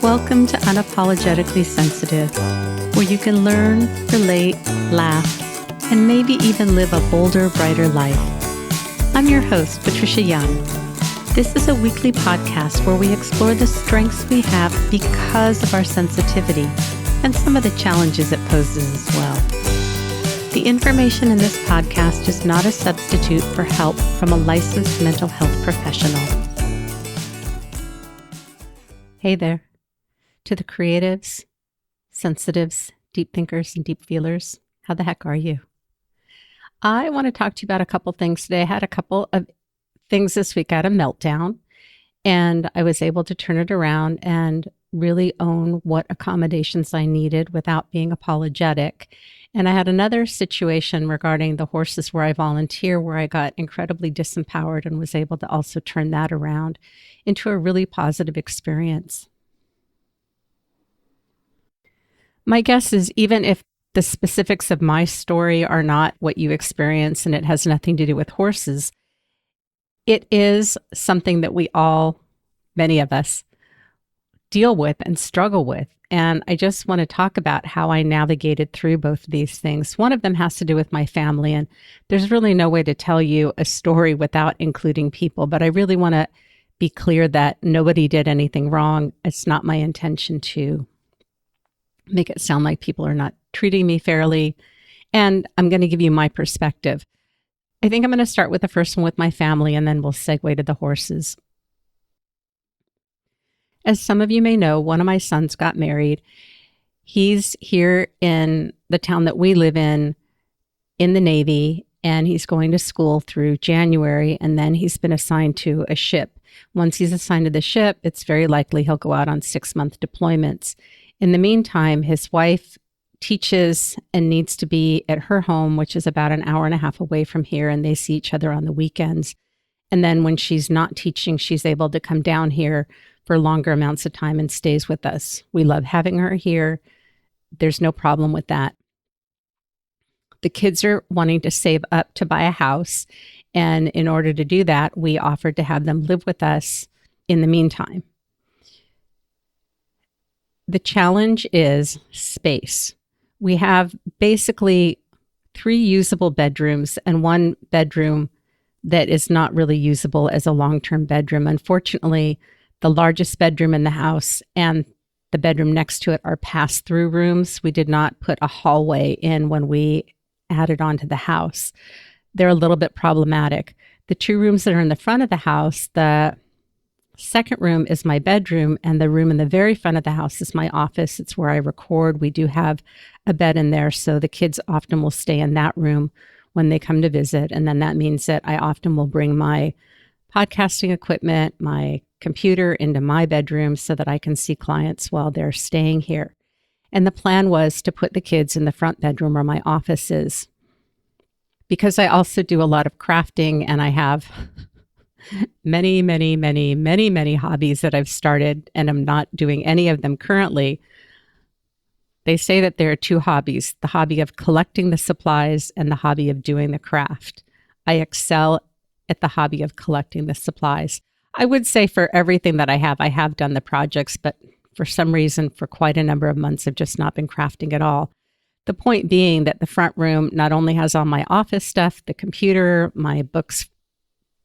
Welcome to Unapologetically Sensitive, where you can learn, relate, laugh, and maybe even live a bolder, brighter life. I'm your host, Patricia Young. This is a weekly podcast where we explore the strengths we have because of our sensitivity and some of the challenges it poses as well. The information in this podcast is not a substitute for help from a licensed mental health professional. Hey there. To the creatives, sensitives, deep thinkers, and deep feelers, how the heck are you? I want to talk to you about a couple things today. I had a couple of things this week. I had a meltdown, and I was able to turn it around and really own what accommodations I needed without being apologetic. And I had another situation regarding the horses where I volunteer, where I got incredibly disempowered and was able to also turn that around into a really positive experience. My guess is even if the specifics of my story are not what you experience and it has nothing to do with horses, it is something that we all, many of us, deal with and struggle with. And I just want to talk about how I navigated through both of these things. One of them has to do with my family, and there's really no way to tell you a story without including people, but I really want to be clear that nobody did anything wrong. It's not my intention to make it sound like people are not treating me fairly. And I'm going to give you my perspective. I think I'm going to start with the first one with my family, and then we'll segue to the horses. As some of you may know, one of my sons got married. He's here in the town that we live in the Navy, and he's going to school through January, and then he's been assigned to a ship. Once he's assigned to the ship, it's very likely he'll go out on 6-month deployments. In the meantime, his wife teaches and needs to be at her home, which is about an hour and a half away from here, and they see each other on the weekends. And then when she's not teaching, she's able to come down here for longer amounts of time and stays with us. We love having her here. There's no problem with that. The kids are wanting to save up to buy a house, and in order to do that, we offered to have them live with us in the meantime. The challenge is space. We have basically 3 usable bedrooms and 1 bedroom that is not really usable as a long-term bedroom. Unfortunately, the largest bedroom in the house and the bedroom next to it are pass-through rooms. We did not put a hallway in when we added on to the house. They're a little bit problematic. The 2 rooms that are in the front of the house, the second room is my bedroom, and the room in the very front of the house is my office. It's where I record. We do have a bed in there, so the kids often will stay in that room when they come to visit. And then that means that I often will bring my podcasting equipment, my computer into my bedroom so that I can see clients while they're staying here. And the plan was to put the kids in the front bedroom where my office is. Because I also do a lot of crafting, and I have many hobbies that I've started, and I'm not doing any of them currently. They say that there are 2 hobbies, the hobby of collecting the supplies and the hobby of doing the craft. I excel at the hobby of collecting the supplies. I would say for everything that I have done the projects, but for some reason, for quite a number of months, I've just not been crafting at all. The point being that the front room not only has all my office stuff, the computer, my books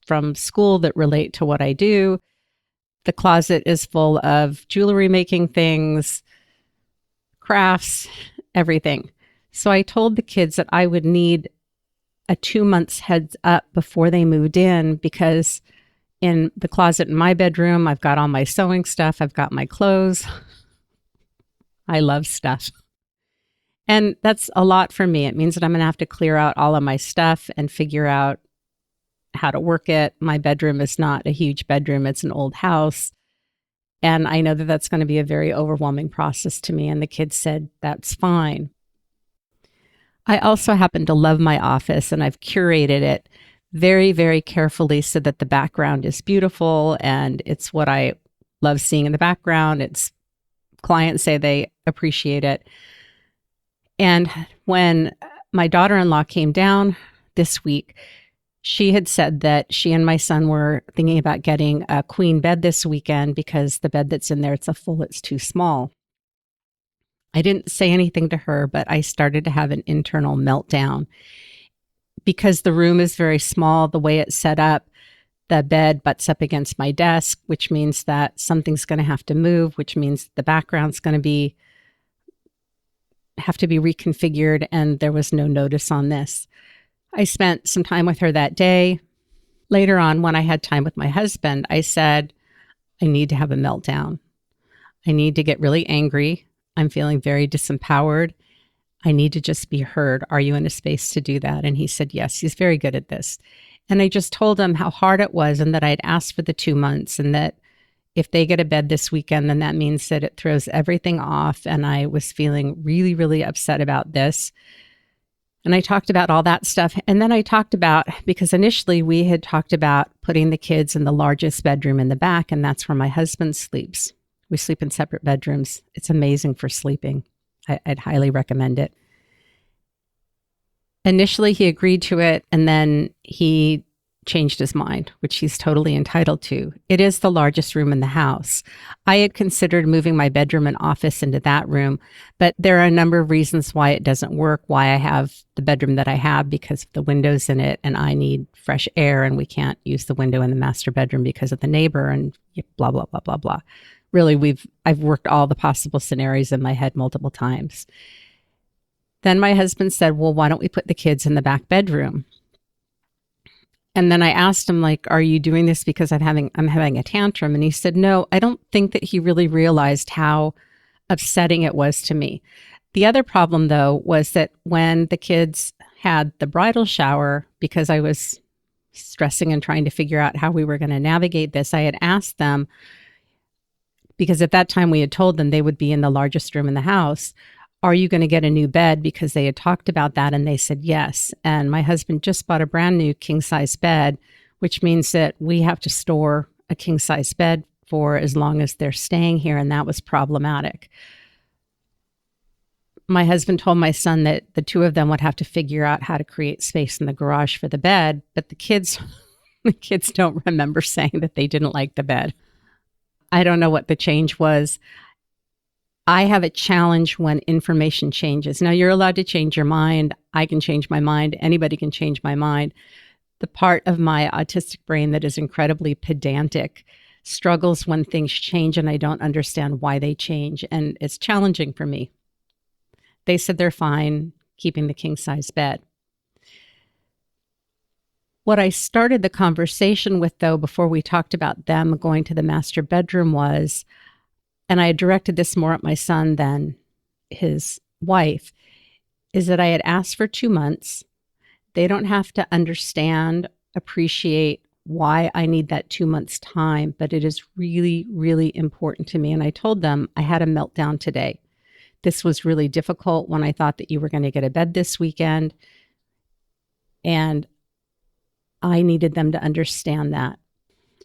from school that relate to what I do. The closet is full of jewelry making things, crafts, everything. So I told the kids that I would need a 2 months heads up before they moved in, because in the closet in my bedroom, I've got all my sewing stuff. I've got my clothes. I love stuff. And that's a lot for me. It means that I'm going to have to clear out all of my stuff and figure out how to work it. My bedroom is not a huge bedroom. It's an old house. And I know that that's going to be a very overwhelming process to me. And the kids said, that's fine. I also happen to love my office, and I've curated it very, very carefully so that the background is beautiful and it's what I love seeing in the background. It's clients say they appreciate it. And when my daughter-in-law came down this week, She had said that she and my son were thinking about getting a queen bed this weekend because the bed that's in there, it's too small. I didn't say anything to her, but I started to have an internal meltdown because the room is very small. The way it's set up, the bed butts up against my desk, which means that something's going to have to move, which means the background's going to have to be reconfigured. And there was no notice on this. I spent some time with her that day. Later on, when I had time with my husband, I said, I need to have a meltdown. I need to get really angry. I'm feeling very disempowered. I need to just be heard. Are you in a space to do that? And he said, yes, he's very good at this. And I just told him how hard it was and that I'd asked for the 2 months and that if they get a bed this weekend, then that means that it throws everything off. And I was feeling really, really upset about this. And I talked about all that stuff. And then I talked about, because initially we had talked about putting the kids in the largest bedroom in the back, and that's where my husband sleeps. We sleep in separate bedrooms. It's amazing for sleeping. I'd highly recommend it. Initially, he agreed to it, and then he changed his mind, which he's totally entitled to. It is the largest room in the house. I had considered moving my bedroom and office into that room, but there are a number of reasons why it doesn't work, why I have the bedroom that I have because of the windows in it, and I need fresh air, and we can't use the window in the master bedroom because of the neighbor, and blah, blah, blah, blah, blah. Really, I've worked all the possible scenarios in my head multiple times. Then my husband said, well, why don't we put the kids in the back bedroom? And then I asked him, like, are you doing this because I'm having a tantrum? And he said, no, I don't think that he really realized how upsetting it was to me. The other problem, though, was that when the kids had the bridal shower, because I was stressing and trying to figure out how we were going to navigate this, I had asked them, because at that time we had told them they would be in the largest room in the house, are you going to get a new bed? Because they had talked about that and they said yes. And my husband just bought a brand new king size bed, which means that we have to store a king size bed for as long as they're staying here. And that was problematic. My husband told my son that the two of them would have to figure out how to create space in the garage for the bed. But the kids don't remember saying that they didn't like the bed. I don't know what the change was. I have a challenge when information changes. Now, you're allowed to change your mind. I can change my mind. Anybody can change my mind. The part of my autistic brain that is incredibly pedantic struggles when things change and I don't understand why they change. And it's challenging for me. They said they're fine keeping the king size bed. What I started the conversation with, though, before we talked about them going to the master bedroom was, and I had directed this more at my son than his wife, is that I had asked for 2 months. They don't have to understand, appreciate why I need that 2 months time, but it is really, really important to me. And I told them I had a meltdown today. This was really difficult when I thought that you were going to get a bed this weekend. And I needed them to understand that.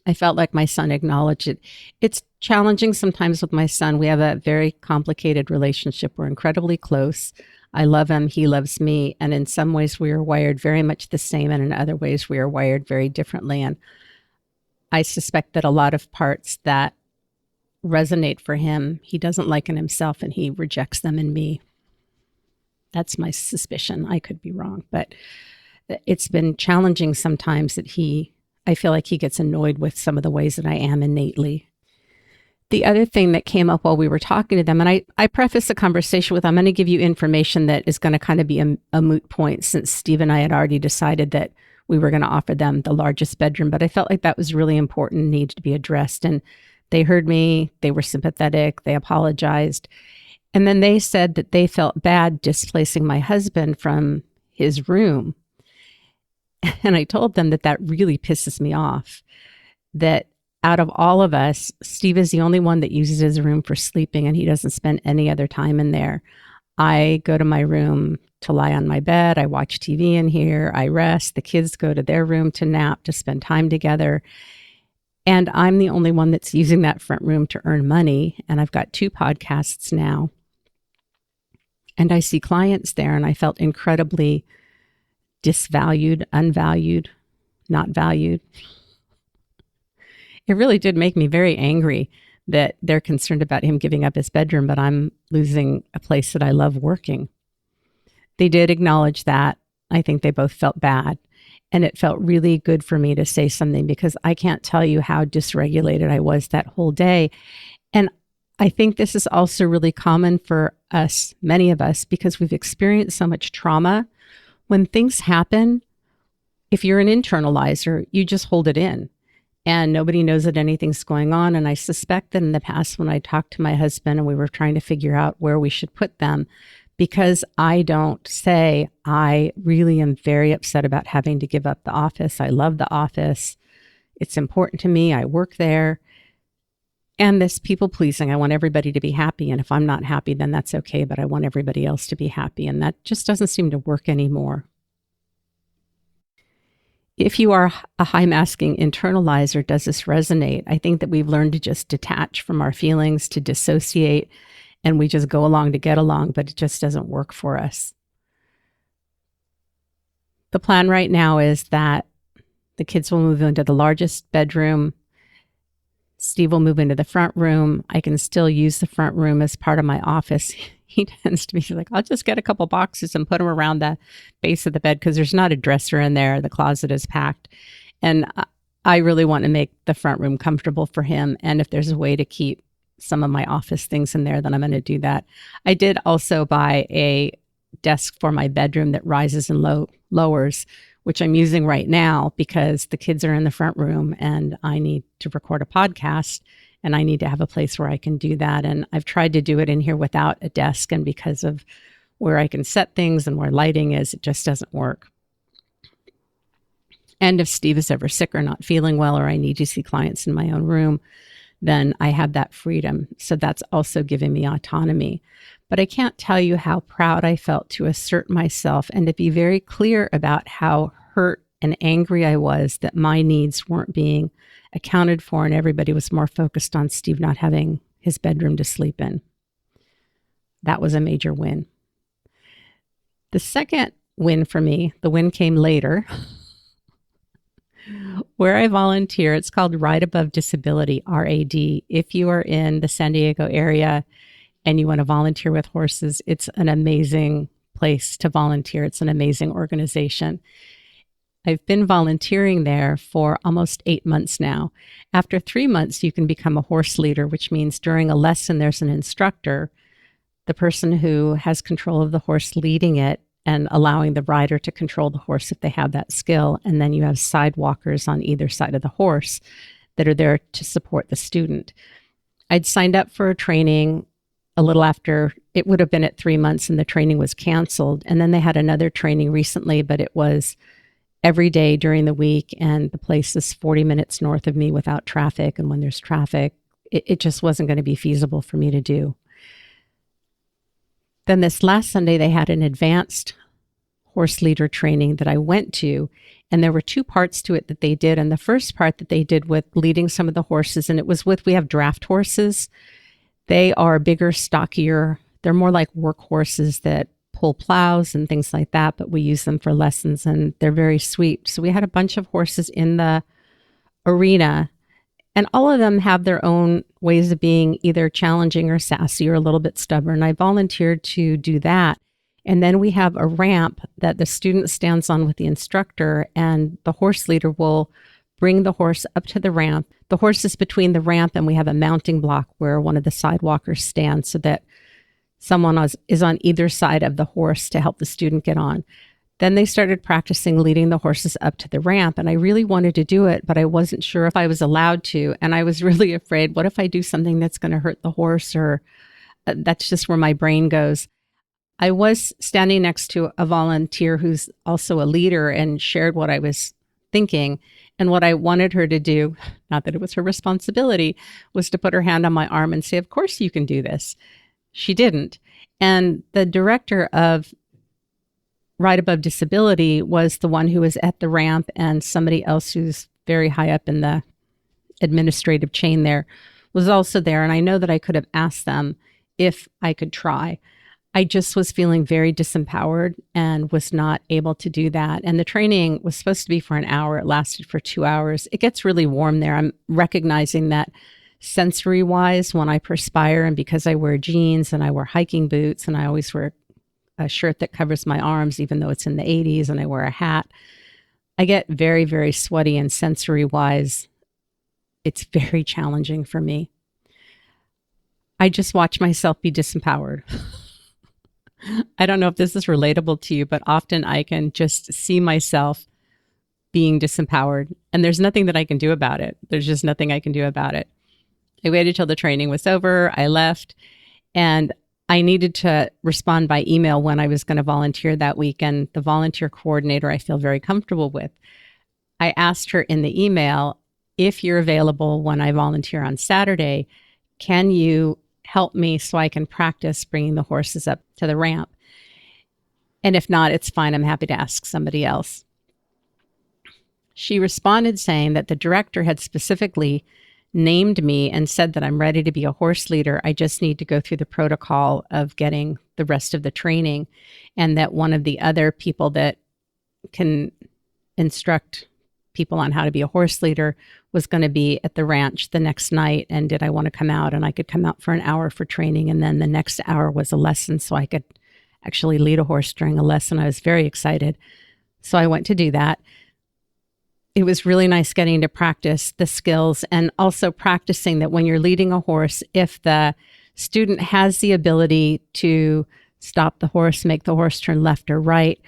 I felt like my son acknowledged it. It's challenging sometimes with my son. We have a very complicated relationship. We're incredibly close. I love him. He loves me. And in some ways, we are wired very much the same. And in other ways, we are wired very differently. And I suspect that a lot of parts that resonate for him, he doesn't like in himself and he rejects them in me. That's my suspicion. I could be wrong, but it's been challenging sometimes that I feel like he gets annoyed with some of the ways that I am innately. The other thing that came up while we were talking to them, and I prefaced the conversation with, I'm going to give you information that is going to kind of be a moot point since Steve and I had already decided that we were going to offer them the largest bedroom, but I felt like that was really important, needed to be addressed. And they heard me, they were sympathetic, they apologized. And then they said that they felt bad displacing my husband from his room. And I told them that really pisses me off, that out of all of us, Steve is the only one that uses his room for sleeping and he doesn't spend any other time in there. I go to my room to lie on my bed. I watch TV in here. I rest. The kids go to their room to nap, to spend time together. And I'm the only one that's using that front room to earn money. And I've got 2 podcasts now. And I see clients there and I felt incredibly disvalued, unvalued. not valued. It really did make me very angry that they're concerned about him giving up his bedroom, but I'm losing a place that I love working. They did acknowledge that. I think they both felt bad. And it felt really good for me to say something because I can't tell you how dysregulated I was that whole day. And I think this is also really common for us, many of us, because we've experienced so much trauma. When things happen, if you're an internalizer, you just hold it in and nobody knows that anything's going on. And I suspect that in the past, when I talked to my husband and we were trying to figure out where we should put them, because I don't say, I really am very upset about having to give up the office. I love the office. It's important to me. I work there. And this people pleasing, I want everybody to be happy. And if I'm not happy, then that's okay. But I want everybody else to be happy. And that just doesn't seem to work anymore. If you are a high-masking internalizer, does this resonate? I think that we've learned to just detach from our feelings, to dissociate, and we just go along to get along, but it just doesn't work for us. The plan right now is that the kids will move into the largest bedroom. Steve will move into the front room. I can still use the front room as part of my office. He tends to be like, I'll just get a couple boxes and put them around the base of the bed because there's not a dresser in there. The closet is packed. And I really want to make the front room comfortable for him. And if there's a way to keep some of my office things in there, then I'm going to do that. I did also buy a desk for my bedroom that rises and lowers, which I'm using right now because the kids are in the front room and I need to record a podcast and I need to have a place where I can do that. And I've tried to do it in here without a desk, and because of where I can set things and where lighting is, it just doesn't work. And if Steve is ever sick or not feeling well, or I need to see clients in my own room, then I have that freedom. So that's also giving me autonomy. But I can't tell you how proud I felt to assert myself and to be very clear about how hurt and angry I was that my needs weren't being accounted for and everybody was more focused on Steve not having his bedroom to sleep in. That was a major win. The second win for me, the win came later, where I volunteer. It's called Ride Above Disability, RAD. If you are in the San Diego area and you want to volunteer with horses, it's an amazing place to volunteer. It's an amazing organization. I've been volunteering there for almost 8 months now. After 3 months, you can become a horse leader, which means during a lesson, there's an instructor, the person who has control of the horse leading it and allowing the rider to control the horse if they have that skill. And then you have side walkers on either side of the horse that are there to support the student. I'd signed up for a training a little after, it would have been at 3 months, and the training was canceled. And then they had another training recently, but it was every day during the week, and the place is 40 minutes north of me without traffic. And when there's traffic, it just wasn't going to be feasible for me to do. Then this last Sunday, they had an advanced horse leader training that I went to, and there were 2 parts to it that they did. And the first part that they did with leading some of the horses, and it was with, we have draft horses. They are bigger, stockier. They're more like work horses that pull plows and things like that, but we use them for lessons, and they're very sweet. So we had a bunch of horses in the arena, and all of them have their own ways of being either challenging or sassy or a little bit stubborn. I volunteered to do that. And then we have a ramp that the student stands on with the instructor, and the horse leader will bring the horse up to the ramp. The horse is between the ramp, and we have a mounting block where one of the sidewalkers stands so that someone is on either side of the horse to help the student get on. Then they started practicing leading the horses up to the ramp, and I really wanted to do it, but I wasn't sure if I was allowed to. And I was really afraid, what if I do something that's going to hurt the horse? Or that's just where my brain goes. I was standing next to a volunteer who's also a leader and shared what I was thinking. And what I wanted her to do, not that it was her responsibility, was to put her hand on my arm and say, of course you can do this. She didn't. And the director of Ride Above Disability was the one who was at the ramp, and somebody else who's very high up in the administrative chain there was also there. And I know that I could have asked them if I could try. I just was feeling very disempowered and was not able to do that. And the training was supposed to be for an hour. It lasted for 2 hours. It gets really warm there. I'm recognizing that sensory wise when I perspire, and because I wear jeans and I wear hiking boots and I always wear a shirt that covers my arms, even though it's in the 80s, and I wear a hat, I get very, very sweaty, and sensory wise, it's very challenging for me. I just watch myself be disempowered. I don't know if this is relatable to you, but often I can just see myself being disempowered, and there's nothing that I can do about it. There's just nothing I can do about it. I waited till the training was over. I left, and I needed to respond by email when I was going to volunteer that week. And the volunteer coordinator I feel very comfortable with. I asked her in the email, if you're available when I volunteer on Saturday, can you help me so I can practice bringing the horses up to the ramp? And if not, it's fine. I'm happy to ask somebody else. She responded saying that the director had specifically named me and said that I'm ready to be a horse leader. I just need to go through the protocol of getting the rest of the training, and that one of the other people that can instruct people on how to be a horse leader was going to be at the ranch the next night, and did I want to come out, and I could come out for an hour for training, and then the next hour was a lesson, so I could actually lead a horse during a lesson. I was very excited. So I went to do that. It was really nice getting to practice the skills, and also practicing that when you're leading a horse, if the student has the ability to stop the horse, make the horse turn left or right,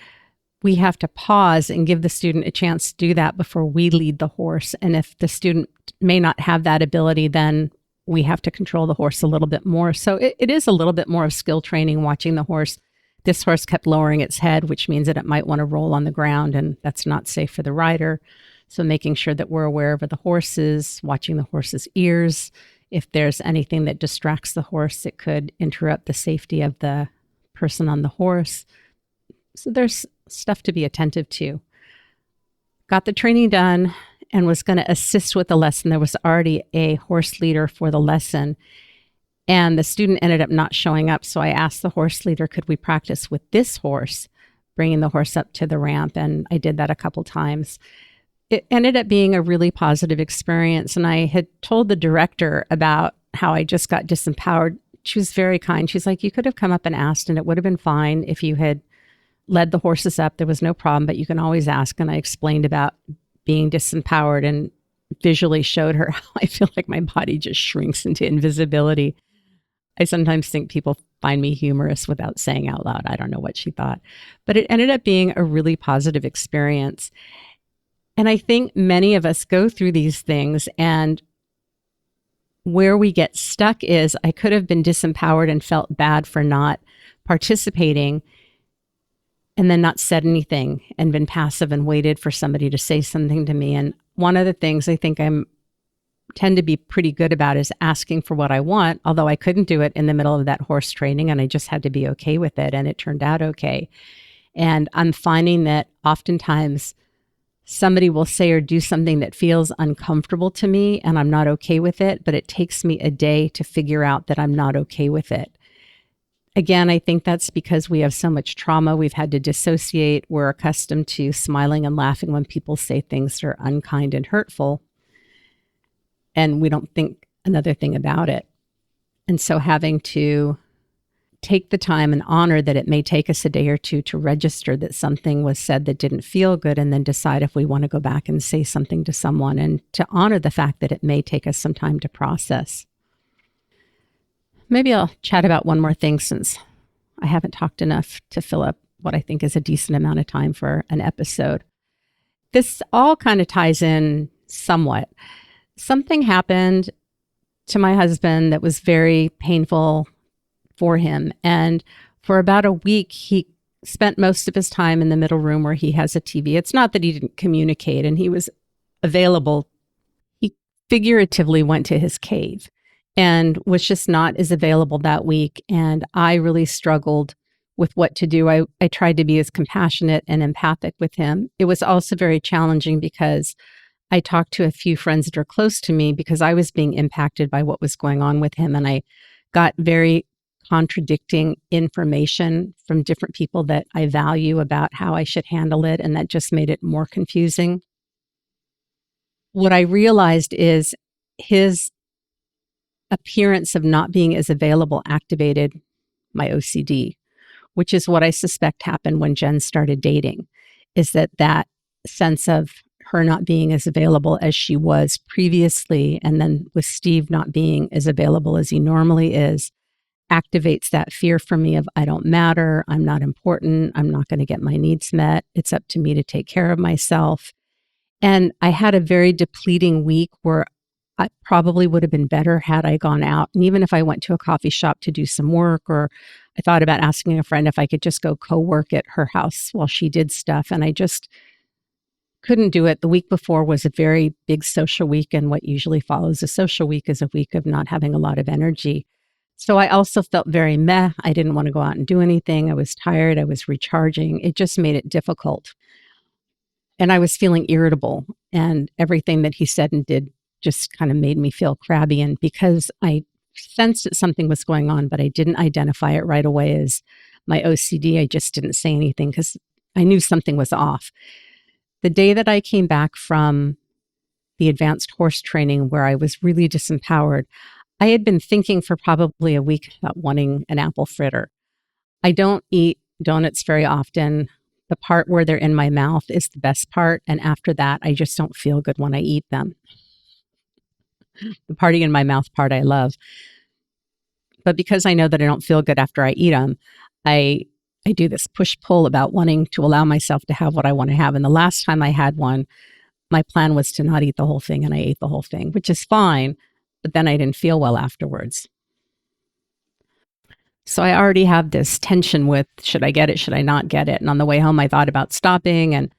we have to pause and give the student a chance to do that before we lead the horse. And if the student may not have that ability, then we have to control the horse a little bit more. So it is a little bit more of skill training, watching the horse. This horse kept lowering its head, which means that it might want to roll on the ground, and that's not safe for the rider. So making sure that we're aware of the horses, watching the horse's ears. If there's anything that distracts the horse, it could interrupt the safety of the person on the horse. So there's stuff to be attentive to. Got the training done and was going to assist with the lesson. There was already a horse leader for the lesson, and the student ended up not showing up. So I asked the horse leader, could we practice with this horse, bringing the horse up to the ramp? And I did that a couple times. It ended up being a really positive experience. And I had told the director about how I just got disempowered. She was very kind. She's like, you could have come up and asked, and it would have been fine if you had led the horses up. There was no problem, but you can always ask. And I explained about being disempowered and visually showed her how I feel like my body just shrinks into invisibility. I sometimes think people find me humorous without saying out loud. I don't know what she thought, but it ended up being a really positive experience. And I think many of us go through these things, and where we get stuck is I could have been disempowered and felt bad for not participating, and then not said anything and been passive and waited for somebody to say something to me. And one of the things I think tend to be pretty good about is asking for what I want, although I couldn't do it in the middle of that horse training, and I just had to be okay with it, and it turned out okay. And I'm finding that oftentimes somebody will say or do something that feels uncomfortable to me, and I'm not okay with it, but it takes me a day to figure out that I'm not okay with it. Again, I think that's because we have so much trauma. We've had to dissociate. We're accustomed to smiling and laughing when people say things that are unkind and hurtful, and we don't think another thing about it. And so having to take the time and honor that it may take us a day or two to register that something was said that didn't feel good, and then decide if we want to go back and say something to someone, and to honor the fact that it may take us some time to process. Maybe I'll chat about one more thing, since I haven't talked enough to fill up what I think is a decent amount of time for an episode. This all kind of ties in somewhat. Something happened to my husband that was very painful for him. And for about a week, he spent most of his time in the middle room where he has a TV. It's not that he didn't communicate and he was available. He figuratively went to his cave and was just not as available that week. And I really struggled with what to do. I tried to be as compassionate and empathic with him. It was also very challenging because I talked to a few friends that are close to me because I was being impacted by what was going on with him. And I got very contradicting information from different people that I value about how I should handle it, and that just made it more confusing. What I realized is his appearance of not being as available activated my OCD, which is what I suspect happened when Jen started dating, is that sense of her not being as available as she was previously, and then with Steve not being as available as he normally is, activates that fear for me of I don't matter, I'm not important, I'm not going to get my needs met, it's up to me to take care of myself. And I had a very depleting week where I probably would have been better had I gone out. And even if I went to a coffee shop to do some work, or I thought about asking a friend if I could just go co-work at her house while she did stuff. And I just couldn't do it. The week before was a very big social week. And what usually follows a social week is a week of not having a lot of energy. So I also felt very meh. I didn't want to go out and do anything. I was tired. I was recharging. It just made it difficult. And I was feeling irritable, and everything that he said and did just kind of made me feel crabby. And because I sensed that something was going on, but I didn't identify it right away as my OCD, I just didn't say anything because I knew something was off. The day that I came back from the advanced horse training where I was really disempowered, I had been thinking for probably a week about wanting an apple fritter. I don't eat donuts very often. The part where they're in my mouth is the best part. And after that, I just don't feel good when I eat them. The party in my mouth part I love. But because I know that I don't feel good after I eat them, I do this push-pull about wanting to allow myself to have what I want to have. And the last time I had one, my plan was to not eat the whole thing, and I ate the whole thing, which is fine. But then I didn't feel well afterwards. So I already have this tension with, should I get it? Should I not get it? And on the way home, I thought about stopping, and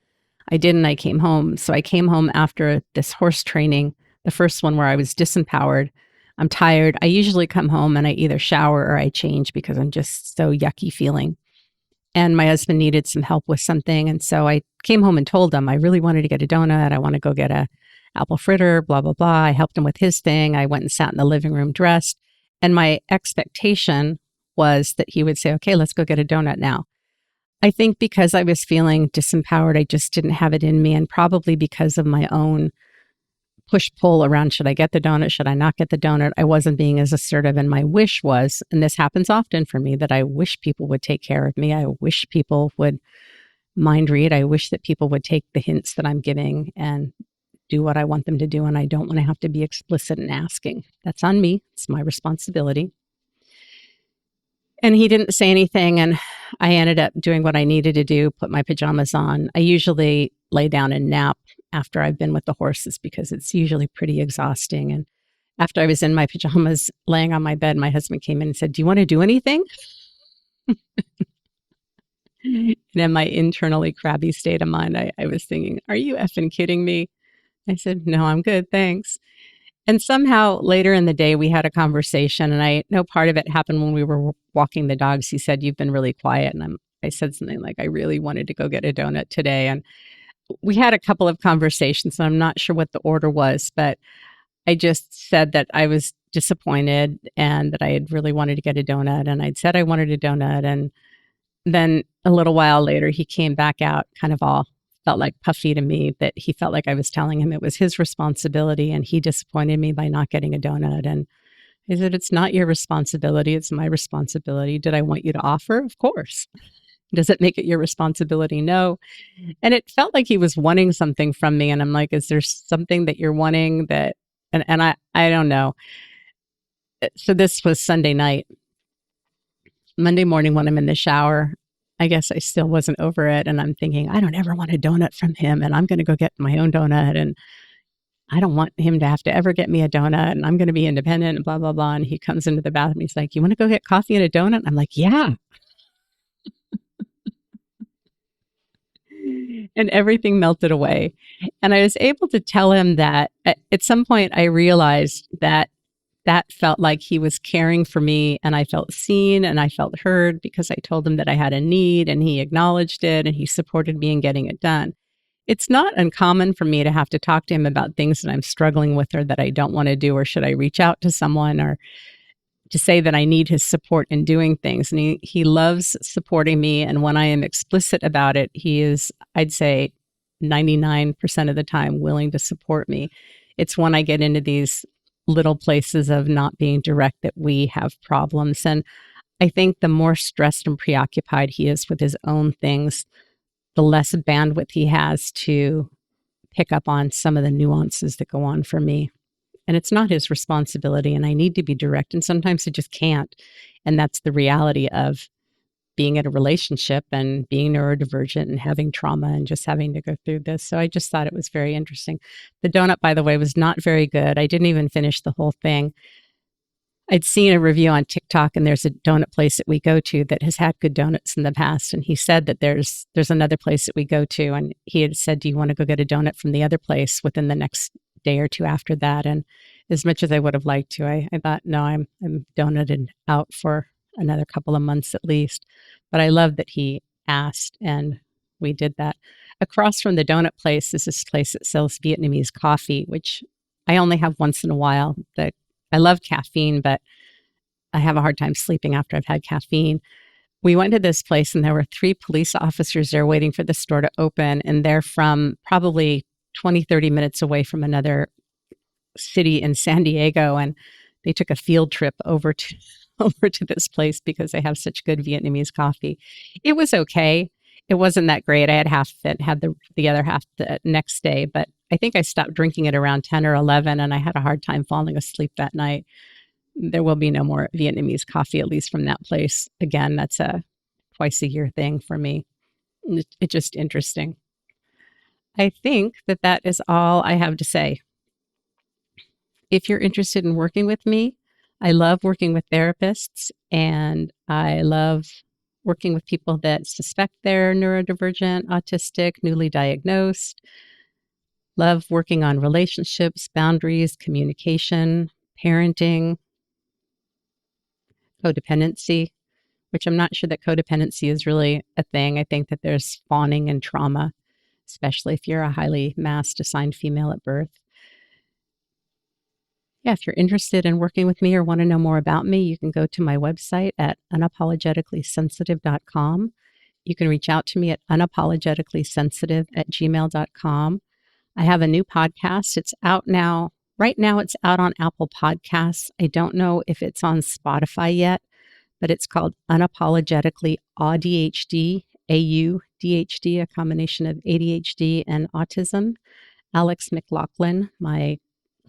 I didn't. I came home. So I came home after this horse training, the first one where I was disempowered. I'm tired. I usually come home and I either shower or I change because I'm just so yucky feeling. And my husband needed some help with something. And so I came home and told him I really wanted to get a donut. I want to go get a apple fritter, blah, blah, blah. I helped him with his thing. I went and sat in the living room dressed. And my expectation was that he would say, okay, let's go get a donut now. I think because I was feeling disempowered, I just didn't have it in me. And probably because of my own push-pull around, should I get the donut? Should I not get the donut? I wasn't being as assertive. And my wish was, and this happens often for me, that I wish people would take care of me. I wish people would mind read. I wish that people would take the hints that I'm giving and do what I want them to do. And I don't want to have to be explicit in asking. That's on me. It's my responsibility. And he didn't say anything, and I ended up doing what I needed to do, put my pajamas on. I usually lay down and nap after I've been with the horses because it's usually pretty exhausting. And after I was in my pajamas, laying on my bed, my husband came in and said, do you want to do anything? And in my internally crabby state of mind, I was thinking, are you effing kidding me? I said, no, I'm good, thanks. And somehow later in the day, we had a conversation, and I know part of it happened when we were walking the dogs. He said, you've been really quiet. And I said something like, I really wanted to go get a donut today. And we had a couple of conversations, and I'm not sure what the order was, but I just said that I was disappointed and that I had really wanted to get a donut. And I'd said I wanted a donut. And then a little while later, he came back out kind of all felt like puffy to me, that he felt like I was telling him it was his responsibility, and he disappointed me by not getting a donut. And I said, it's not your responsibility. It's my responsibility. Did I want you to offer? Of course. Does it make it your responsibility? No. And it felt like he was wanting something from me. And I'm like, is there something that you're wanting that, and I don't know. So this was Sunday night. Monday morning when I'm in the shower, I guess I still wasn't over it. And I'm thinking, I don't ever want a donut from him, and I'm going to go get my own donut. And I don't want him to have to ever get me a donut, and I'm going to be independent and blah, blah, blah. And he comes into the bathroom. He's like, you want to go get coffee and a donut? I'm like, yeah. And everything melted away. And I was able to tell him that at some point I realized that felt like he was caring for me, and I felt seen and I felt heard because I told him that I had a need, and he acknowledged it and he supported me in getting it done. It's not uncommon for me to have to talk to him about things that I'm struggling with or that I don't want to do, or should I reach out to someone, or to say that I need his support in doing things. And he loves supporting me. And when I am explicit about it, he is, I'd say, 99% of the time willing to support me. It's when I get into these little places of not being direct that we have problems. And I think the more stressed and preoccupied he is with his own things, the less bandwidth he has to pick up on some of the nuances that go on for me. And it's not his responsibility, and I need to be direct, and sometimes I just can't. And that's the reality of being in a relationship and being neurodivergent and having trauma and just having to go through this. So I just thought it was very interesting. The donut, by the way, was not very good. I didn't even finish the whole thing. I'd seen a review on TikTok, and there's a donut place that we go to that has had good donuts in the past. And he said that there's another place that we go to, and he had said, "Do you want to go get a donut from the other place within the next day or two after that?" And as much as I would have liked to, I thought, no, I'm donuted out for another couple of months at least. But I love that he asked, and we did that. Across from the donut place is this place that sells Vietnamese coffee, which I only have once in a while. I love caffeine, but I have a hard time sleeping after I've had caffeine. We went to this place and there were 3 police officers there waiting for the store to open. And they're from probably 20, 30 minutes away from another city in San Diego. And they took a field trip over to over to this place because they have such good Vietnamese coffee. It was okay. It wasn't that great. I had half of it, had the other half the next day, but I think I stopped drinking it around 10 or 11, and I had a hard time falling asleep that night. There will be no more Vietnamese coffee, at least from that place. Again, that's a twice a year thing for me. It's just interesting. I think that that is all I have to say. If you're interested in working with me, I love working with therapists, and I love working with people that suspect they're neurodivergent, autistic, newly diagnosed. Love working on relationships, boundaries, communication, parenting, codependency, which I'm not sure that codependency is really a thing. I think that there's fawning and trauma, especially if you're a highly masked assigned female at birth. Yeah, if you're interested in working with me or want to know more about me, you can go to my website at unapologeticallysensitive.com. You can reach out to me at unapologeticallysensitive@gmail.com. I have a new podcast. It's out now. Right now, it's out on Apple Podcasts. I don't know if it's on Spotify yet, but it's called Unapologetically AuDHD, AuDHD, a combination of ADHD and autism. Alex McLaughlin, my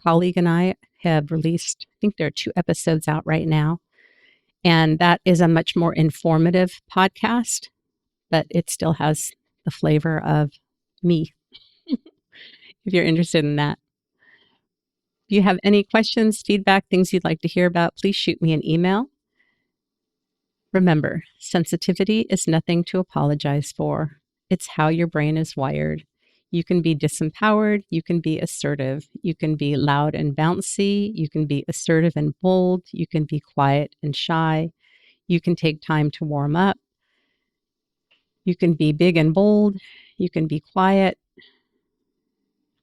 colleague, and I have released, I think there are 2 episodes out right now. And that is a much more informative podcast, but it still has the flavor of me, if you're interested in that. If you have any questions, feedback, things you'd like to hear about, please shoot me an email. Remember, sensitivity is nothing to apologize for. It's how your brain is wired. You can be disempowered. You can be assertive. You can be loud and bouncy. You can be assertive and bold. You can be quiet and shy. You can take time to warm up. You can be big and bold. You can be quiet.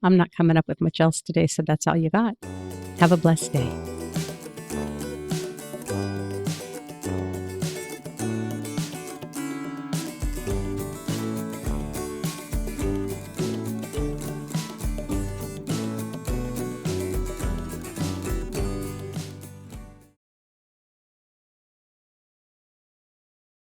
I'm not coming up with much else today, so that's all you got. Have a blessed day.